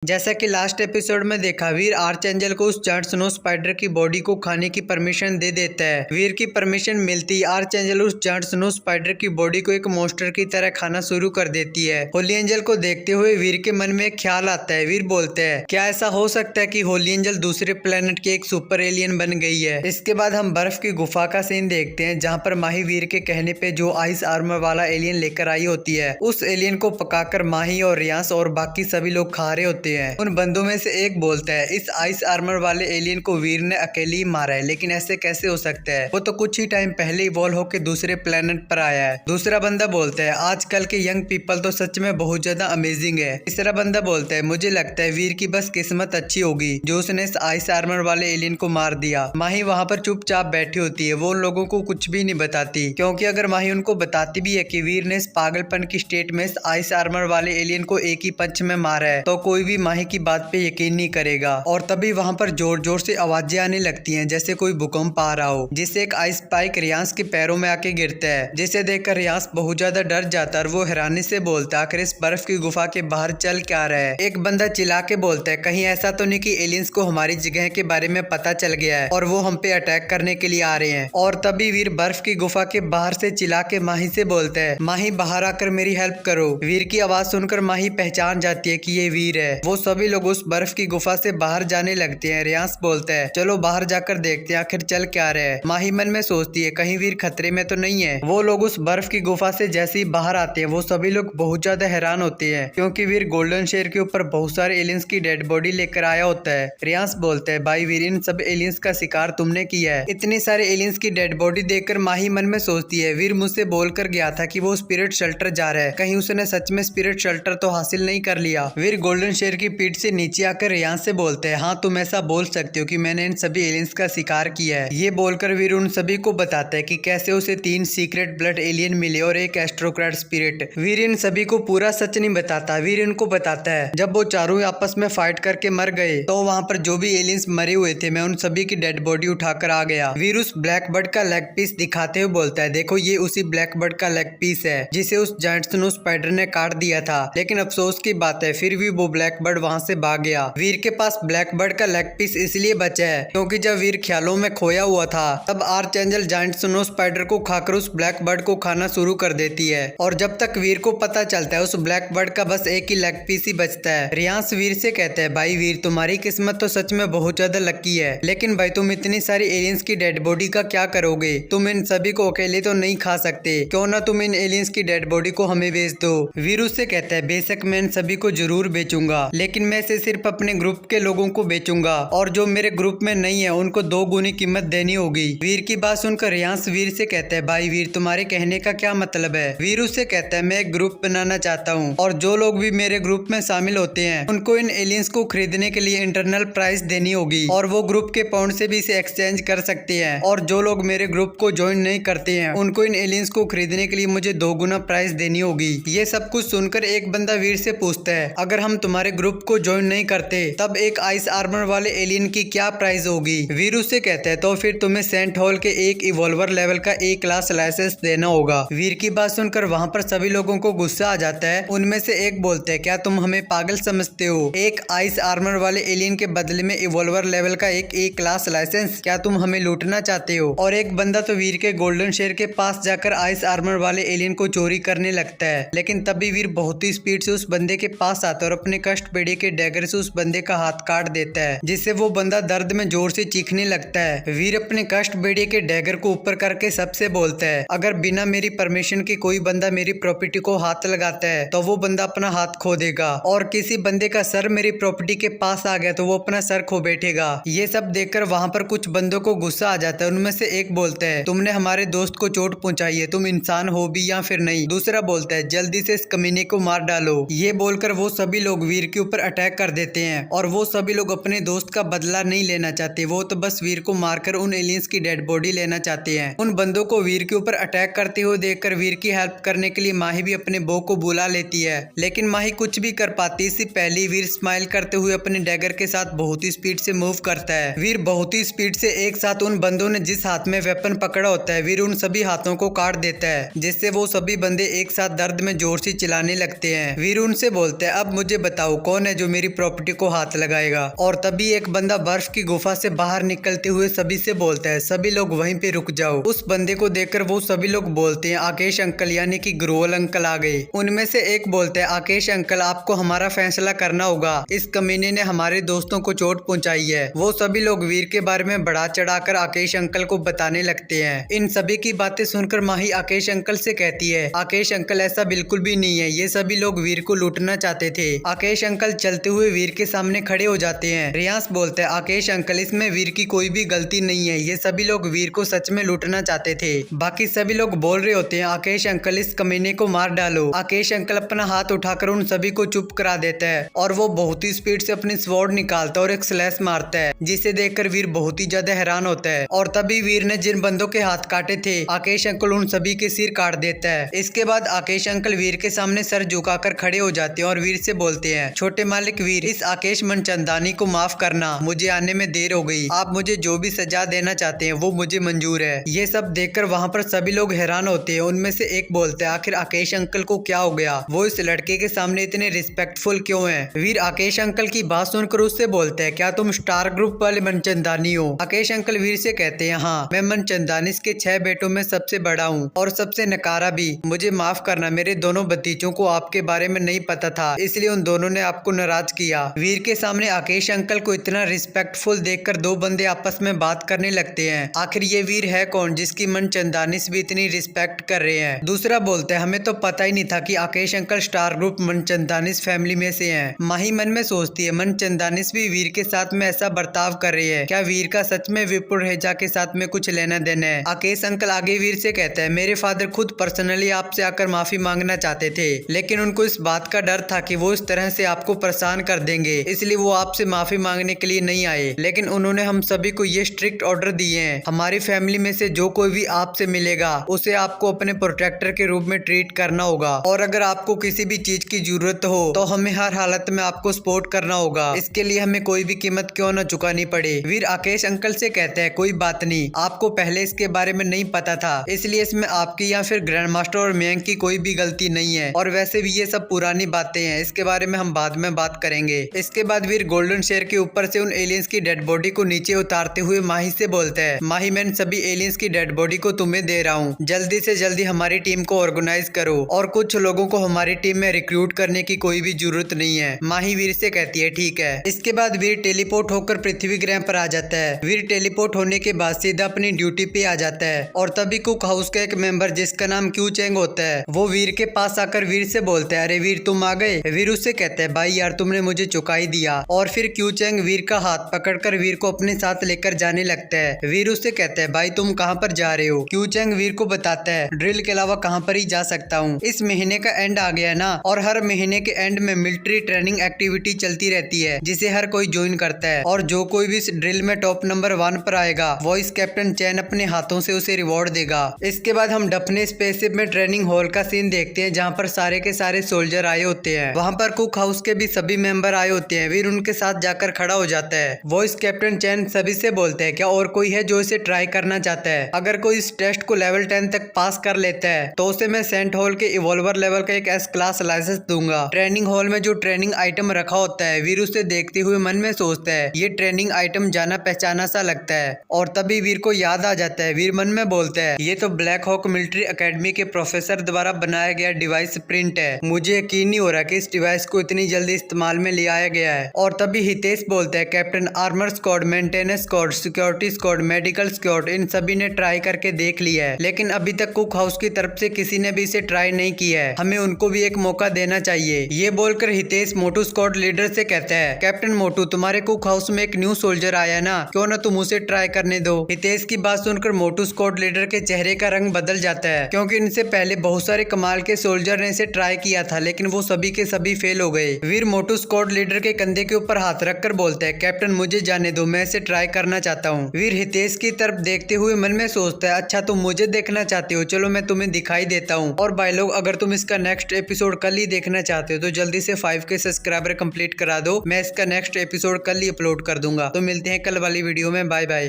जैसा कि last episode में देखा, वीर आर्च एंजल को उस जायंट स्नो स्पाइडर की बॉडी को खाने की परमिशन दे देता है। वीर की परमिशन मिलती आर्च एंजल उस जायंट स्नो स्पाइडर की बॉडी को एक मॉन्स्टर की तरह खाना शुरू कर देती है। होली एंजल को देखते हुए वीर के मन में एक ख्याल आता है। वीर बोलते हैं, क्या ऐसा हो सकता है कि होली एंजल दूसरे प्लेनेट की एक सुपर एलियन बन गई है। इसके बाद हम बर्फ की गुफा का सीन देखते हैं, जहाँ पर माही वीर के कहने पे जो आइस आर्मर वाला एलियन लेकर आई होती है, उस एलियन को पकाकर माही और रियांस और बाकी सभी लोग खा रहे होते हैं। उन बंदों में से एक बोलता है, इस आइस आर्मर वाले एलियन को वीर ने अकेले ही मारा है, लेकिन ऐसे कैसे हो सकता है, वो तो कुछ ही टाइम पहले इवॉल्व होकर दूसरे प्लेनेट पर आया है। दूसरा बंदा बोलता है, आजकल के यंग पीपल तो सच में बहुत ज्यादा अमेजिंग है। तीसरा बंदा बोलता है, मुझे लगता है वीर की बस किस्मत अच्छी होगी जो उसने इस आइस आर्मर वाले एलियन को मार दिया। माही वहाँ पर चुपचाप बैठी होती है, वो उन लोगों को कुछ भी नहीं बताती, क्योंकि अगर माही उनको बताती भी है कि वीर ने इस पागलपन की स्टेट में इस आइस आर्मर वाले एलियन को एक ही पंच में मारा है, तो कोई भी माही की बात पे यकीन नहीं करेगा। और तभी वहाँ पर जोर जोर से आवाजें आने लगती हैं, जैसे कोई भूकंप आ रहा हो, जिससे एक आइस स्पाइक रियांस के पैरों में आके गिरता है, जिसे देखकर रियांस बहुत ज्यादा डर जाता है और वो हैरानी से बोलता है, आखिर इस बर्फ की गुफा के बाहर चल क्या रहा है। एक बंदा चिल्ला के बोलता है, कहीं ऐसा तो नहीं कि एलियंस को हमारी जगह के बारे में पता चल गया है और वो हम पे अटैक करने के लिए आ रहे हैं। और तभी वीर बर्फ की गुफा के बाहर से चिल्ला के माही से बोलता है, माही बाहर आकर मेरी हेल्प करो। वीर की आवाज सुनकर माही पहचान जाती है कि ये वीर है। वो सभी लोग उस बर्फ की गुफा से बाहर जाने लगते हैं। रियांस बोलता है, चलो बाहर जाकर देखते हैं आखिर चल क्या रहा है। माही मन में सोचती है, कहीं वीर खतरे में तो नहीं है। वो लोग उस बर्फ की गुफा से जैसे ही बाहर आते हैं, वो सभी लोग बहुत ज्यादा हैरान होते हैं, क्योंकि वीर गोल्डन शेर के ऊपर बहुत सारे एलियंस की डेड बॉडी लेकर आया होता है। रियांस बोलता है, भाई वीर, इन सब एलियंस का शिकार तुमने किया है। इतने सारे एलियंस की डेड बॉडी देखकर माही मन में सोचती है, वीर मुझसे बोलकर गया था कि वो स्पिरिट शेल्टर जा रहा है, कहीं उसने सच में स्पिरिट शेल्टर तो हासिल नहीं कर लिया। वीर गोल्डन शेर की पीठ से नीचे आकर रियांस से बोलते हैं, हाँ तुम ऐसा बोल सकते हो कि मैंने इन सभी एलियंस का शिकार किया है। ये बोलकर वीर उन सभी को बताता है कि कैसे उसे 3 सीक्रेट ब्लड एलियन मिले और एक एस्ट्रोक्रेट स्पिरिट। वीर इन सभी को पूरा सच नहीं बताता। वीर इनको बताता है, जब वो चारों आपस में फाइट करके मर गए, तो वहाँ पर जो भी एलियंस मरे हुए थे, मैं उन सभी की डेड बॉडी उठाकर आ गया। वीर उस ब्लैक बर्ड का लेग पीस दिखाते हुए बोलता है, देखो ये उसी ब्लैक बर्ड का लेग पीस है जिसे उस जायंट स्नो स्पाइडर ने काट दिया था। लेकिन अफसोस की बात है, फिर भी वो ब्लैक बर्ड वहाँ से भाग गया। वीर के पास ब्लैक बर्ड का लेग पीस इसलिए बचा है क्योंकि जब वीर ख्यालों में खोया हुआ था, तब arch angel giant snow spider को खाकर उस ब्लैक बर्ड को खाना शुरू कर देती है। और जब तक वीर को पता चलता है, उस ब्लैक बर्ड का बस एक ही लेग पीस ही बचता है। रियांस वीर से कहता है, भाई वीर, तुम्हारी किस्मत तो सच में बहुत ज्यादा लकी है, लेकिन भाई तुम इतनी सारी एलियंस की डेड बॉडी का क्या करोगे? तुम इन सभी को अकेले तो नहीं खा सकते, क्यों ना तुम इन एलियंस की डेड बॉडी को हमें बेच दो। वीर उससे कहता है, बेशक मैं इन सभी को जरूर बेचूंगा, लेकिन मैं इसे सिर्फ अपने ग्रुप के लोगों को बेचूंगा, और जो मेरे ग्रुप में नहीं है उनको 2 गुनी कीमत देनी होगी। वीर की बात सुनकर रियांस वीर से कहता है, भाई वीर, तुम्हारे कहने का क्या मतलब है? वीर उससे कहता है, मैं एक ग्रुप बनाना चाहता हूँ, और जो लोग भी मेरे ग्रुप में शामिल होते हैं उनको इन एलियंस को खरीदने के लिए इंटरनल प्राइस देनी होगी, और वो ग्रुप के पाउंड से भी इसे एक्सचेंज कर सकते हैं। और जो लोग मेरे ग्रुप को ज्वाइन नहीं करते हैं, उनको इन एलियंस को खरीदने के लिए मुझे 2 गुना प्राइस देनी होगी। ये सब कुछ सुनकर एक बंदा वीर से पूछता है, अगर हम तुम्हारे ग्रुप को ज्वाइन नहीं करते, तब एक आइस आर्मर वाले एलियन की क्या प्राइस होगी? वीर उससे कहता है, तो फिर तुम्हें सेंट हॉल के एक इवॉल्वर लेवल का A क्लास लाइसेंस देना होगा। वीर की बात सुनकर वहाँ पर सभी लोगों को गुस्सा आ जाता है। उनमें से एक बोलते हैं, क्या तुम हमें पागल समझते हो? एक आइस आर्मर वाले एलियन के बदले में इवॉल्वर लेवल का एक A क्लास लाइसेंस? क्या तुम हमें लूटना चाहते हो? और एक बंदा तो वीर के गोल्डन शेर के पास जाकर आइस आर्मर वाले एलियन को चोरी करने लगता है, लेकिन तभी वीर बहुत ही स्पीड से उस बंदे के पास आता है और अपने कष्ट बेड़े के डैगर से उस बंदे का हाथ काट देता है, जिससे वो बंदा दर्द में जोर से चीखने लगता है। वीर अपने कष्ट बेड़े के डैगर को ऊपर करके सबसे बोलता है, अगर बिना मेरी परमिशन के कोई बंदा मेरी प्रॉपर्टी को हाथ लगाता है, तो वो बंदा अपना हाथ खो देगा, और किसी बंदे का सर मेरी प्रॉपर्टी के पास आ गया तो वो अपना सर खो बैठेगा। ये सब देखकर वहाँ पर कुछ बंदों को गुस्सा आ जाता है। उनमें से एक बोलता है, तुमने हमारे दोस्त को चोट पहुंचाई है, तुम इंसान हो भी या फिर नहीं? दूसरा बोलता है, जल्दी से इस कमीने को मार डालो। ये बोलकर वो सभी लोग वीर के ऊपर अटैक कर देते हैं, और वो सभी लोग अपने दोस्त का बदला नहीं लेना चाहते, वो तो बस वीर को मारकर उन एलियंस की डेड बॉडी लेना चाहते हैं। उन बंदों को वीर के ऊपर अटैक करते हुए देखकर वीर की हेल्प करने के लिए माही भी अपने बो को बुला लेती है, लेकिन माही कुछ भी कर पाती इससे पहले वीर स्माइल करते हुए अपने डैगर के साथ बहुत ही स्पीड से मूव करता है। वीर बहुत ही स्पीड से एक साथ उन बंदों ने जिस हाथ में वेपन पकड़ा होता है, वीर उन सभी हाथों को काट देता है, जिससे वो सभी बंदे एक साथ दर्द में जोर से चिल्लाने लगते हैं। वीर उनसे बोलते हैं, अब मुझे बताओ कौन है जो मेरी प्रॉपर्टी को हाथ लगाएगा। और तभी एक बंदा बर्फ की गुफा से बाहर निकलते हुए सभी से बोलता है, सभी लोग वहीं पे रुक जाओ। उस बंदे को देखकर वो सभी लोग बोलते हैं, आकेश अंकल यानी कि ग्रोवल अंकल आ गए। उनमें से एक बोलता है, आकेश अंकल आपको हमारा फैसला करना होगा, इस कमीने ने हमारे दोस्तों को चोट पहुंचाई है। वो सभी लोग वीर के बारे में बढ़ा चढ़ाकर आकेश अंकल को बताने लगते हैं। इन सभी की बातें सुनकर माही आकेश अंकल से कहती है, आकेश अंकल ऐसा बिल्कुल भी नहीं है, ये सभी लोग वीर को लूटना चाहते थे। आकेश अंकल चलते हुए वीर के सामने खड़े हो जाते हैं। रियांश बोलता है, आकेश अंकल इसमें वीर की कोई भी गलती नहीं है, ये सभी लोग वीर को सच में लूटना चाहते थे। बाकी सभी लोग बोल रहे होते हैं, आकेश अंकल इस कमीने को मार डालो। आकेश अंकल अपना हाथ उठाकर उन सभी को चुप करा देता है और वो बहुत ही स्पीड से अपनी स्वॉर्ड निकालता है और एक स्लैश मारता है, जिसे देखकर वीर बहुत ही ज्यादा हैरान होता है। और तभी वीर ने जिन बंदों के हाथ काटे थे, आकेश अंकल उन सभी के सिर काट देता है। इसके बाद आकेश अंकल वीर के सामने सर झुकाकर खड़े हो जाते हैं और वीर से बोलते हैं, छोटे मालिक वीर, इस आकेश मनचंदानी को माफ करना, मुझे आने में देर हो गई, आप मुझे जो भी सजा देना चाहते हैं वो मुझे मंजूर है। ये सब देखकर वहाँ पर सभी लोग हैरान होते हैं। उनमें से एक बोलता है, आखिर आकेश अंकल को क्या हो गया, वो इस लड़के के सामने इतने रिस्पेक्टफुल क्यों हैं? वीर आकेश अंकल की बात सुनकर उससे बोलते हैं, क्या तुम स्टार ग्रुप वाले मनचंदानी हो? आकेश अंकल वीर से कहते हैं, हाँ मैं मनचंदानी के 6 बेटों में सबसे बड़ा हूँ और सबसे नकारा भी, मुझे माफ करना, मेरे दोनों भतीजों को आपके बारे में नहीं पता था, इसलिए उन दोनों ने आपको नाराज किया। वीर के सामने आकेश अंकल को इतना रिस्पेक्टफुल देखकर दो बंदे आपस में बात करने लगते हैं, आखिर ये वीर है कौन जिसकी मनचंदानिस भी इतनी रिस्पेक्ट कर रहे हैं? दूसरा बोलता है, हमें तो पता ही नहीं था कि Aakesh uncle star group मनचंदानिस family में से हैं। माही मन में सोचती है, मनचंदानिस भी वीर के साथ में ऐसा बर्ताव कर रही है, क्या वीर का सच में विपुल रेजा के साथ में कुछ लेना देना है? आकेश अंकल आगे वीर से कहता है, मेरे फादर खुद पर्सनली आपसे आकर माफी मांगना चाहते थे, लेकिन उनको इस बात का डर था कि वो इस तरह से आपको परेशान कर देंगे, इसलिए वो आपसे माफी मांगने के लिए नहीं आए। लेकिन उन्होंने हम सभी को ये स्ट्रिक्ट ऑर्डर दिए हैं, हमारी फैमिली में से जो कोई भी आपसे मिलेगा उसे आपको अपने प्रोटेक्टर के रूप में ट्रीट करना होगा, और अगर आपको किसी भी चीज की जरूरत हो तो हमें हर हालत में आपको सपोर्ट करना होगा, इसके लिए हमें कोई भी कीमत क्यों न चुकानी पड़े। वीर आकेश अंकल से कहते हैं, कोई बात नहीं, आपको पहले इसके बारे में नहीं पता था, इसलिए इसमें आपकी या फिर ग्रैंड मास्टर और मयंक की कोई भी गलती नहीं है, और वैसे भी ये सब पुरानी बातें हैं, इसके बारे में हम बाद में बात करेंगे। इसके बाद वीर गोल्डन शेयर के ऊपर से उन एलियंस की डेड बॉडी को नीचे उतारते हुए माही से बोलता है, माही मैं सभी एलियंस की डेड बॉडी को तुम्हें दे रहा हूँ, जल्दी से जल्दी हमारी टीम को ऑर्गेनाइज करो, और कुछ लोगों को हमारी टीम में रिक्रूट करने की कोई भी जरूरत नहीं है। माही वीर से कहती है, ठीक है। इसके बाद वीर टेलीपोर्ट होकर पृथ्वी ग्रह पर आ जाता है। वीर टेलीपोर्ट होने के बाद सीधा अपनी ड्यूटी पे आ जाता है, और तभी कुक हाउस का एक मेंबर जिसका नाम क्यू चेंग होता है, वो वीर के पास आकर वीर से बोलता है, अरे वीर तुम आ गए? वीर उससे कहता है, भाई यार तुमने मुझे चुका ही दिया। और फिर क्यू चेंग वीर का हाथ पकड़कर वीर को अपने साथ लेकर जाने लगता है। वीर उससे कहता है, भाई तुम कहाँ पर जा रहे हो? क्यू चेंग वीर को बताता है, ड्रिल के अलावा कहाँ पर ही जा सकता हूँ, इस महीने का एंड आ गया ना, और हर महीने के एंड में मिलिट्री ट्रेनिंग एक्टिविटी चलती रहती है जिसे हर कोई ज्वाइन करता है, और जो कोई भी इस ड्रिल में टॉप नंबर 1 पर आएगा वॉइस कैप्टन चैन अपने हाथों से उसे रिवॉर्ड देगा। इसके बाद हम डफने स्पेसशिप में ट्रेनिंग हॉल का सीन देखते हैं, जहाँ पर सारे के सारे सोल्जर आए होते हैं। वहाँ पर कुक हाउस के भी सभी मेंबर आए होते हैं। वीर उनके साथ जाकर खड़ा हो जाता है। वॉइस कैप्टन चैन सभी से बोलते हैं, क्या और कोई है जो इसे ट्राई करना चाहता है? अगर कोई इस टेस्ट को लेवल 10 तक पास कर लेता है तो उसे मैं सेंट हॉल के इवॉल्वर लेवल का एक S क्लास लाइसेंस दूंगा। ट्रेनिंग हॉल में जो ट्रेनिंग आइटम रखा होता है, वीर उसे देखते हुए मन में सोचता है, ये ट्रेनिंग आइटम जाना पहचाना सा लगता है, और तभी वीर को याद आ जाता है। वीर मन में बोलता है, ये तो ब्लैक हॉक मिलिट्री एकेडमी के प्रोफेसर द्वारा बनाया गया डिवाइस प्रिंट है, मुझे यकीन नहीं हो रहा कि इस डिवाइस को इतनी जल्दी इस्तेमाल में ले आया गया है। और तभी हितेश बोलता है, captain armour squad, maintenance squad, security squad, medical squad, इन सभी ने ट्राई करके देख लिया है, लेकिन अभी तक कुक हाउस की तरफ से किसी ने भी इसे ट्राई नहीं किया है, हमें उनको भी एक मौका देना चाहिए। ये बोलकर हितेश मोटू स्क्वाड लीडर से कहता है, कैप्टन मोटू तुम्हारे कुक हाउस में एक न्यू सोल्जर आया ना, क्यों ना तुम उसे ट्राई करने दो। हितेश की बात सुनकर मोटू स्क्वाड लीडर के चेहरे का रंग बदल जाता है, क्योंकि इनसे पहले बहुत सारे कमाल के सोल्जर ने इसे ट्राई किया था, लेकिन वो सभी के सभी फेल हो गए। वीर मोटू स्क्वाड लीडर के कंधे के ऊपर हाथ रखकर बोलता है, कैप्टन मुझे जाने दो, मैं इसे ट्राई करना चाहता हूँ। वीर हितेश की तरफ देखते हुए मन में सोचता है, अच्छा तुम मुझे देखना चाहते हो, चलो मैं तुम्हें दिखाई देता हूँ। और भाई लोग, अगर तुम इसका नेक्स्ट एपिसोड कल ही देखना चाहते हो तो जल्दी से 5K सब्सक्राइबर कंप्लीट करा दो, मैं इसका नेक्स्ट एपिसोड कल ही अपलोड कर दूंगा। तो मिलते हैं कल वाली वीडियो में, बाय बाय।